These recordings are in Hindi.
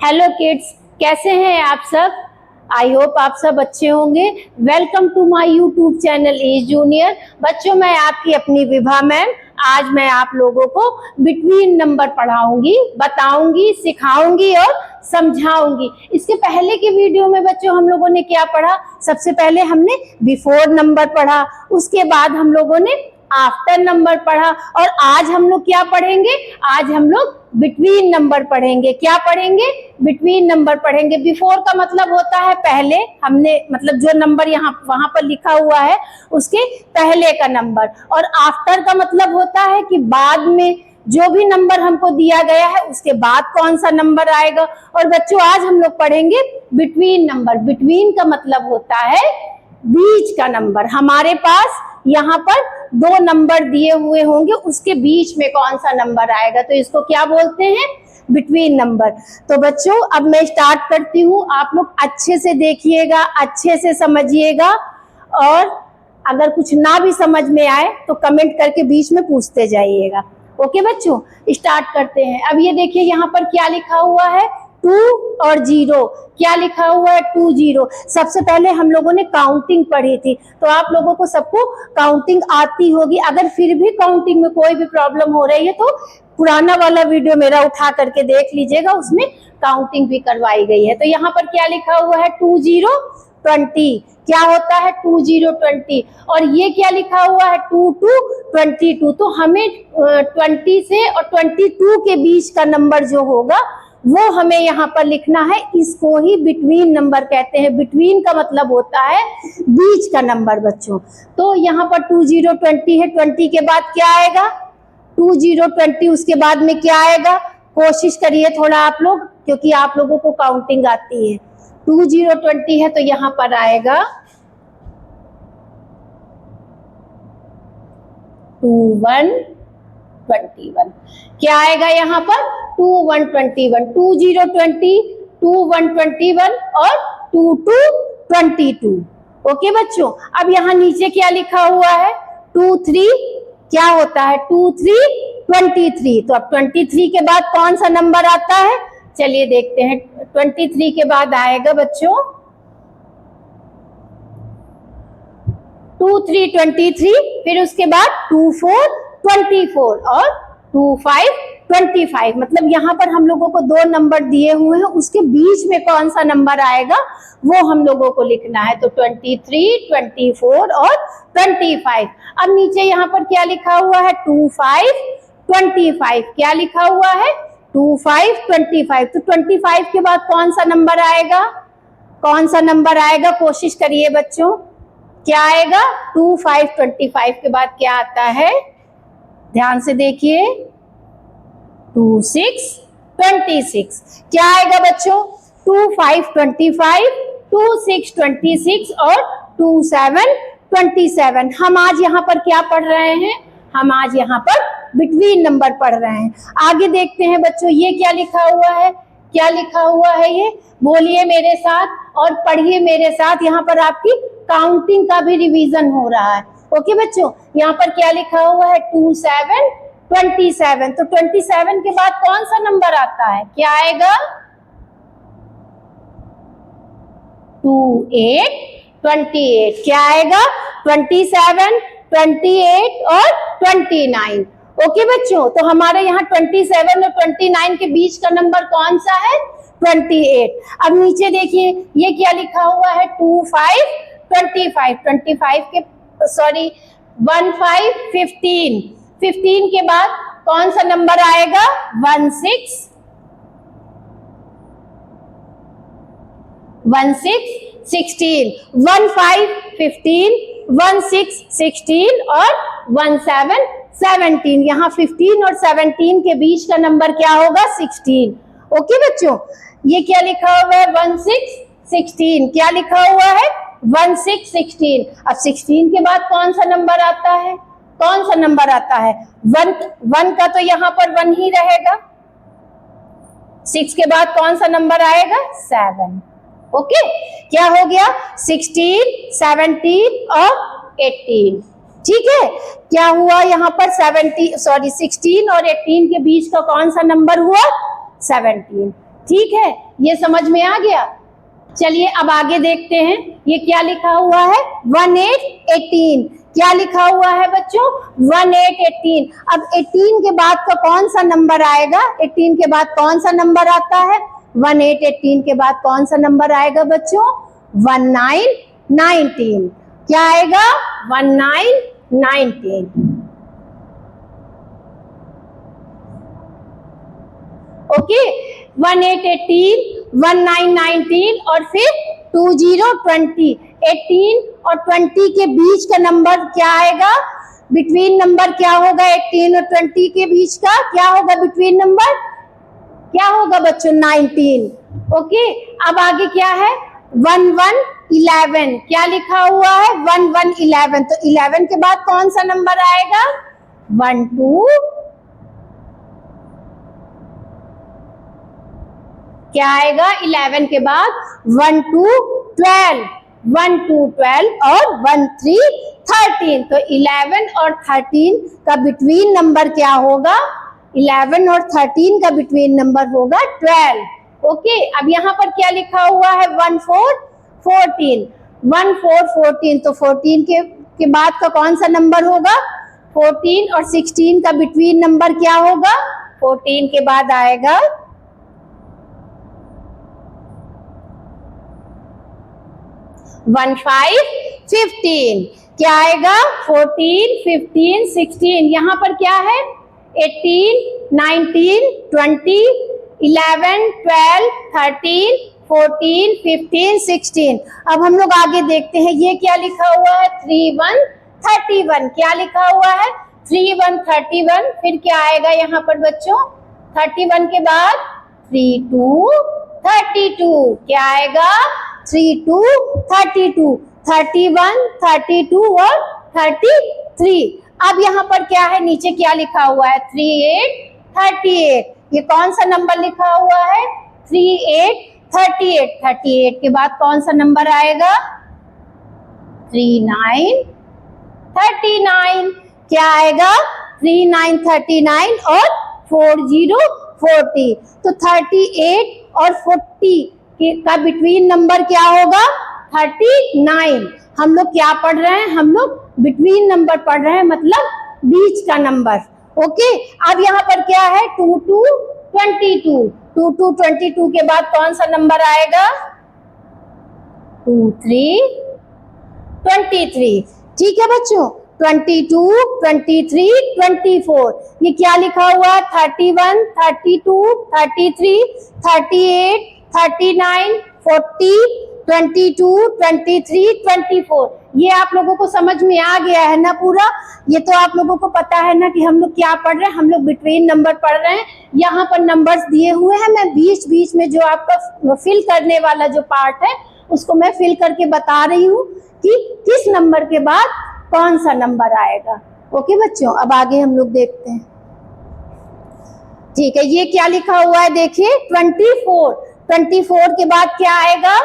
हेलो किड्स, कैसे हैं आप सब। आई होप आप सब अच्छे होंगे। Welcome to my YouTube channel as junior. बच्चों, मैं आपकी अपनी विभा मैम। आज मैं आप लोगों को बिटवीन नंबर पढ़ाऊंगी, बताऊंगी, सिखाऊंगी और समझाऊंगी। इसके पहले के वीडियो में बच्चों हम लोगों ने क्या पढ़ा? सबसे पहले हमने बिफोर नंबर पढ़ा, उसके बाद हम लोगों ने आफ्टर नंबर पढ़ा और आज हम लोग क्या पढ़ेंगे? आज हम लोग बिटवीन नंबर पढ़ेंगे। क्या पढ़ेंगे? बिटवीन नंबर पढ़ेंगे। बिफोर का मतलब होता है पहले, हमने मतलब जो नंबर यहाँ वहां पर लिखा हुआ है उसके पहले का नंबर, और आफ्टर का मतलब होता है कि बाद में जो भी नंबर हमको दिया गया है उसके बाद कौन सा नंबर आएगा। और बच्चों आज हम लोग पढ़ेंगे बिटवीन नंबर। बिटवीन का मतलब होता है बीच का नंबर। हमारे पास यहाँ पर दो नंबर दिए हुए होंगे, उसके बीच में कौन सा नंबर आएगा, तो इसको क्या बोलते हैं? Between number. तो बच्चों अब मैं स्टार्ट करती हूँ। आप लोग अच्छे से देखिएगा, अच्छे से समझिएगा, और अगर कुछ ना भी समझ में आए तो कमेंट करके बीच में पूछते जाइएगा। ओके बच्चों, स्टार्ट करते हैं। अब ये देखिए यहाँ पर क्या लिखा हुआ है? 2 और 0। क्या लिखा हुआ है? 2 0। सबसे पहले हम लोगों ने काउंटिंग पढ़ी थी, तो आप लोगों को सबको काउंटिंग आती होगी। अगर फिर भी काउंटिंग में कोई भी प्रॉब्लम हो रही है तो पुराना वाला वीडियो मेरा उठा करके देख लीजिएगा, उसमें काउंटिंग भी करवाई गई है। तो यहाँ पर क्या लिखा हुआ है? 2 0 20। क्या होता है? 2 0 20। और ये क्या लिखा हुआ है? 2 2 22। तो हमें 20 से और 22 के बीच का नंबर जो होगा वो हमें यहाँ पर लिखना है। इसको ही बिटवीन नंबर कहते हैं। बिटवीन का मतलब होता है बीच का नंबर बच्चों। तो यहाँ पर 2 0 20 है, 20 के बाद क्या आएगा? 2 0 20। उसके बाद में क्या आएगा? कोशिश करिए थोड़ा आप लोग, क्योंकि आप लोगों को काउंटिंग आती है। 2 0 20 है तो यहाँ पर आएगा 2 1 21। क्या आएगा यहाँ पर? 2 1 21। 2 0 20, 2 1 21 और 2 2 22। ओके बच्चों, अब यहाँ नीचे क्या लिखा हुआ है? 2 3। क्या होता है? 2 3 23। तो अब 23 के बाद कौन सा नंबर आता है? चलिए देखते हैं। 23 के बाद आएगा बच्चों 2 3 23, फिर उसके बाद 2 4 24 और 2 5 25। मतलब यहाँ पर हम लोगों को दो नंबर दिए हुए हैं, उसके बीच में कौन सा नंबर आएगा वो हम लोगों को लिखना है। तो 23 24 और 25। अब नीचे यहाँ पर क्या लिखा हुआ है? 2 5 25। क्या लिखा हुआ है? 2 5 25। तो 25 के बाद कौन सा नंबर आएगा? कौन सा नंबर आएगा? कोशिश करिए बच्चों। क्या आएगा? 2 5 25 के बाद क्या आता है? ध्यान से देखिए। 2 6 26। क्या आएगा बच्चों? 2 5 25, 2 6 26 और 2 7 27। हम आज यहाँ पर क्या पढ़ रहे हैं? हम आज यहाँ पर बिटवीन नंबर पढ़ रहे हैं। आगे देखते हैं बच्चों, ये क्या लिखा हुआ है? क्या लिखा हुआ है ये? बोलिए मेरे साथ और पढ़िए मेरे साथ। यहाँ पर आपकी काउंटिंग का भी रिवीजन हो रहा है। ओके बच्चों, यहाँ पर क्या लिखा हुआ है? 2 7 27। तो 27 के बाद कौन सा नंबर आता है? क्या आएगा? 2 8 28। क्या आएगा? 27 28 और 29। ओके बच्चों, तो हमारे यहाँ 27 और 29 के बीच का नंबर कौन सा है? 28। अब नीचे देखिए, ये क्या लिखा हुआ है? 2 5 25। 25 के 1 5 15। 15 के बाद कौन सा नंबर आएगा? 1 6 16। 1 5 15, 1 6 16 और 1 7 17। यहाँ 15 और 17 के बीच का नंबर क्या होगा? 16। ओके बच्चों, ये क्या लिखा हुआ है? 1 6 16। क्या लिखा हुआ है? 1 6 16। अब 16 के बाद कौन सा नंबर आता है? कौन सा नंबर आता है? 1 का तो यहाँ पर 1 ही रहेगा। 6 के बाद कौन सा नंबर आएगा? 7। ओके, क्या हो गया? 16 17 और 18। ठीक है, क्या हुआ यहाँ पर? 16 और 18 के बीच का कौन सा नंबर हुआ? 17। ठीक है, ये समझ में आ गया। चलिए अब आगे देखते हैं, ये क्या लिखा हुआ है, 1818। क्या लिखा हुआ है बच्चों, 1818। अब 18 के बाद का कौन सा नंबर आएगा, 18 के बाद कौन सा नंबर आता है, 1818 के बाद कौन सा नंबर आएगा बच्चों, 1919। क्या आएगा, 1919। ओके, 1818, 1919 और फिर 2020। 18 और 20 के बीच का नंबर क्या आएगा, बिटवीन नंबर क्या होगा, 18 और 20 के बीच का क्या होगा, बिटवीन नंबर क्या होगा बच्चों, 19। ओके, अब आगे क्या है, 1111। क्या लिखा हुआ है, 1111। तो 11 के बाद कौन सा नंबर आएगा, 12। क्या आएगा 11 के बाद, 1 to 12, 1 to 12 और 1 3 13। तो 11 और 13 का बिटवीन नंबर क्या होगा, 11 और 13 का बिटवीन नंबर होगा 12। ओके, अब यहाँ पर क्या लिखा हुआ है, 1 4 14, 1 4 14। तो 14 के बाद का कौन सा नंबर होगा, 14 और 16 का बिटवीन नंबर क्या होगा, 14 के बाद आएगा 1 5 15। क्या आएगा, 14 15 16। यहाँ पर क्या है, 18 19 20 11 12 13 14 15 16। अब हम लोग आगे देखते हैं, ये क्या लिखा हुआ है, 31 31। क्या लिखा हुआ है, 31 31। फिर क्या आएगा यहाँ पर बच्चों, 31 के बाद 32 32। क्या आएगा, 32 32, 31 32 और 33। अब यहाँ पर क्या है, नीचे क्या लिखा हुआ है, 38 38। ये कौन सा नंबर लिखा हुआ है, 38 38। 38 के बाद कौन सा नंबर आएगा, 39 39। क्या आएगा, 39 39 और 40 40। तो 38 और 40 का बिटवीन नंबर क्या होगा, 39। हम लोग क्या पढ़ रहे हैं, हम लोग बिटवीन नंबर पढ़ रहे हैं, मतलब बीच का नंबर। ओके, अब यहाँ पर क्या है, 2 to 22। 2 to 22 के बाद कौन सा नंबर आएगा, 2 3 23। ठीक है बच्चों, 22 23 24। ये क्या लिखा हुआ, 31 32 33 38 39 40 22 23 24। ये आप लोगों को समझ में आ गया है ना पूरा, ये तो आप लोगों को पता है ना कि हम लोग क्या पढ़ रहे हैं, हम लोग बिटवीन नंबर पढ़ रहे हैं। यहाँ पर नंबर्स दिए हुए हैं, मैं बीच बीच में जो आपका फिल करने वाला जो पार्ट है उसको मैं फिल करके बता रही हूँ कि किस नंबर के बाद कौन सा नंबर आएगा। ओके बच्चों, अब आगे हम लोग देखते हैं। ठीक है, ये क्या लिखा हुआ है, देखिए 24। 24 के बाद क्या आएगा,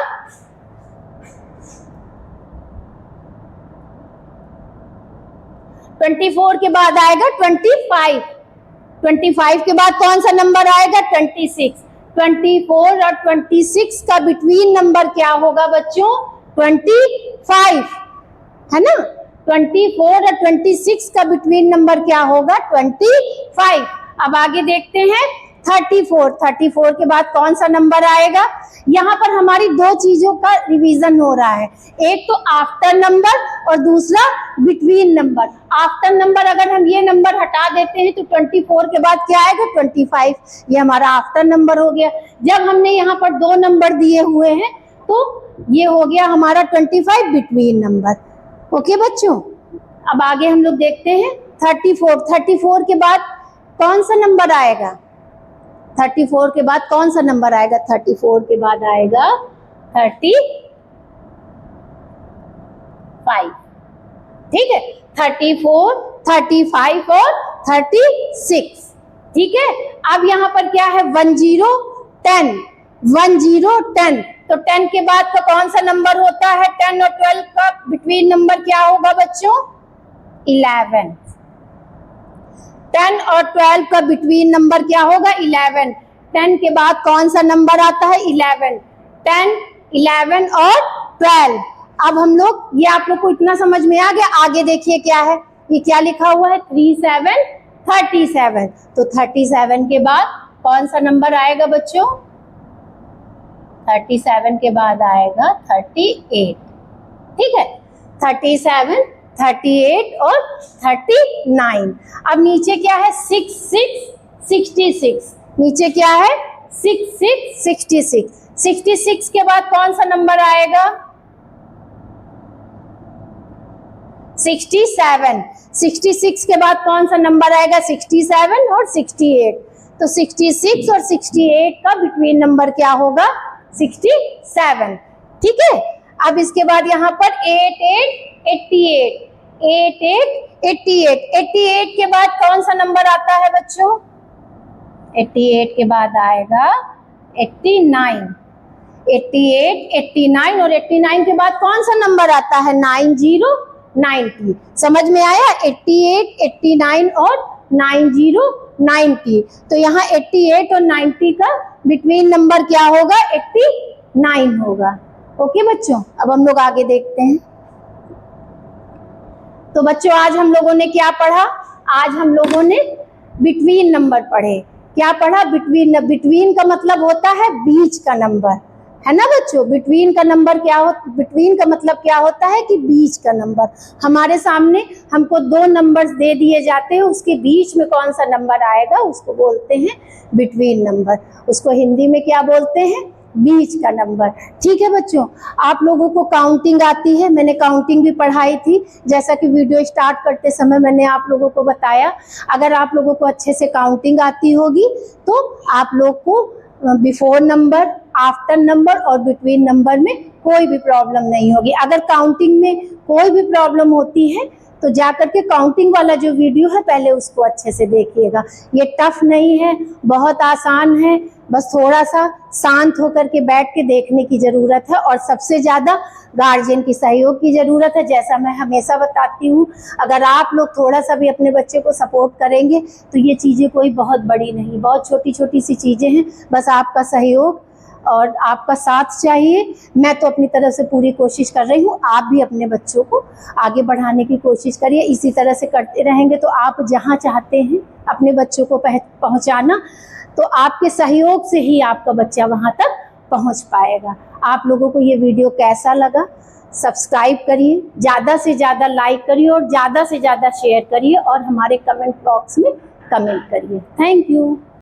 24 के बाद आएगा 25। 25 के बाद कौन सा नंबर आएगा, 26। 24 और 26 का बिटवीन नंबर क्या होगा बच्चों, 25 है ना। 24 और 26 का बिटवीन नंबर क्या होगा, 25। अब आगे देखते हैं 34। 34 के बाद कौन सा नंबर आएगा, यहाँ पर हमारी दो चीजों का रिवीजन हो रहा है, एक तो आफ्टर नंबर और दूसरा बिटवीन नंबर। आफ्टर नंबर अगर हम ये नंबर हटा देते हैं तो 24 के बाद क्या आएगा, 25। ये हमारा आफ्टर नंबर हो गया। जब हमने यहाँ पर दो नंबर दिए हुए हैं तो ये हो गया हमारा 25 बिटवीन नंबर। ओके बच्चों, अब आगे हम लोग देखते हैं 34। 34 के बाद कौन सा नंबर आएगा, 34 के बाद कौन सा नंबर आएगा, 34 के बाद आएगा 35। ठीक है, 34 35 और 36। ठीक है, अब यहाँ पर क्या है, 10 10 10 10। तो 10 के बाद का कौन सा नंबर होता है, 10 और 12 का बिटवीन नंबर क्या होगा बच्चों, 11। 10 और 12 का बिटवीन नंबर क्या होगा, 11। 10 के बाद कौन सा नंबर आता है? 11। 10, 11 और 12। अब हम लोग, ये आप लोग को इतना समझ में आ गया। आगे देखिए क्या है, ये क्या लिखा हुआ है? 3, 7, 37। तो 37 के बाद कौन सा नंबर आएगा बच्चों? 37 के बाद आएगा 38। ठीक है, 37, 38 और 39। अब नीचे क्या है? 6, 6, 66। नीचे क्या है? 6, 6, 66। 66 के बाद कौन सा नंबर आएगा? 67। 66 के बाद कौन सा नंबर आएगा? 67 और 68। तो 66 और 68 का बिटवीन नंबर क्या होगा? 67। ठीक है, अब इसके बाद यहाँ पर 8, 8, 88। 8, 8, 88। 88 के बाद कौन सा नंबर आता है बच्चों? 88 के बाद आएगा 89। 88, 89 और 89 के बाद कौन सा नंबर आता है? 90, 90। समझ में आया? 88, 89 और 90, 90। तो यहाँ 88 और 90 का बिटवीन नंबर क्या होगा? 89 होगा। ओके बच्चों, अब हम लोग आगे देखते हैं। तो बच्चों आज हम लोगों ने क्या पढ़ा? आज हम लोगों ने बिटवीन नंबर पढ़े। क्या पढ़ा? बिटवीन। बिटवीन का मतलब होता है बीच का नंबर, है ना बच्चों? बिटवीन का नंबर क्या हो, बिटवीन का मतलब क्या होता है कि बीच का नंबर। हमारे सामने हमको दो नंबर्स दे दिए जाते हैं, उसके बीच में कौन सा नंबर आएगा उसको बोलते हैं बिटवीन नंबर। उसको हिंदी में क्या बोलते हैं? बीच का नंबर। ठीक है बच्चों, आप लोगों को काउंटिंग आती है? मैंने काउंटिंग भी पढ़ाई थी, जैसा कि वीडियो स्टार्ट करते समय मैंने आप लोगों को बताया। अगर आप लोगों को अच्छे से काउंटिंग आती होगी तो आप लोग को बिफोर नंबर, आफ्टर नंबर और बिटवीन नंबर में कोई भी प्रॉब्लम नहीं होगी। अगर काउंटिंग में कोई भी प्रॉब्लम होती है तो जा करके काउंटिंग वाला जो वीडियो है पहले उसको अच्छे से देखिएगा। ये टफ नहीं है, बहुत आसान है, बस थोड़ा सा शांत होकर के बैठ के देखने की ज़रूरत है और सबसे ज़्यादा गार्जियन की सहयोग की ज़रूरत है। जैसा मैं हमेशा बताती हूँ, अगर आप लोग थोड़ा सा भी अपने बच्चे को सपोर्ट करेंगे तो ये चीज़ें कोई बहुत बड़ी नहीं, बहुत छोटी छोटी सी चीज़ें हैं। बस आपका सहयोग और आपका साथ चाहिए। मैं तो अपनी तरफ से पूरी कोशिश कर रही हूँ, आप भी अपने बच्चों को आगे बढ़ाने की कोशिश करिए। इसी तरह से करते रहेंगे तो आप जहाँ चाहते हैं अपने बच्चों को पहुँचाना, तो आपके सहयोग से ही आपका बच्चा वहाँ तक पहुँच पाएगा। आप लोगों को ये वीडियो कैसा लगा? सब्सक्राइब करिए, ज़्यादा से ज़्यादा लाइक करिए और ज़्यादा से ज़्यादा शेयर करिए और हमारे कमेंट बॉक्स में कमेंट करिए। Thank you.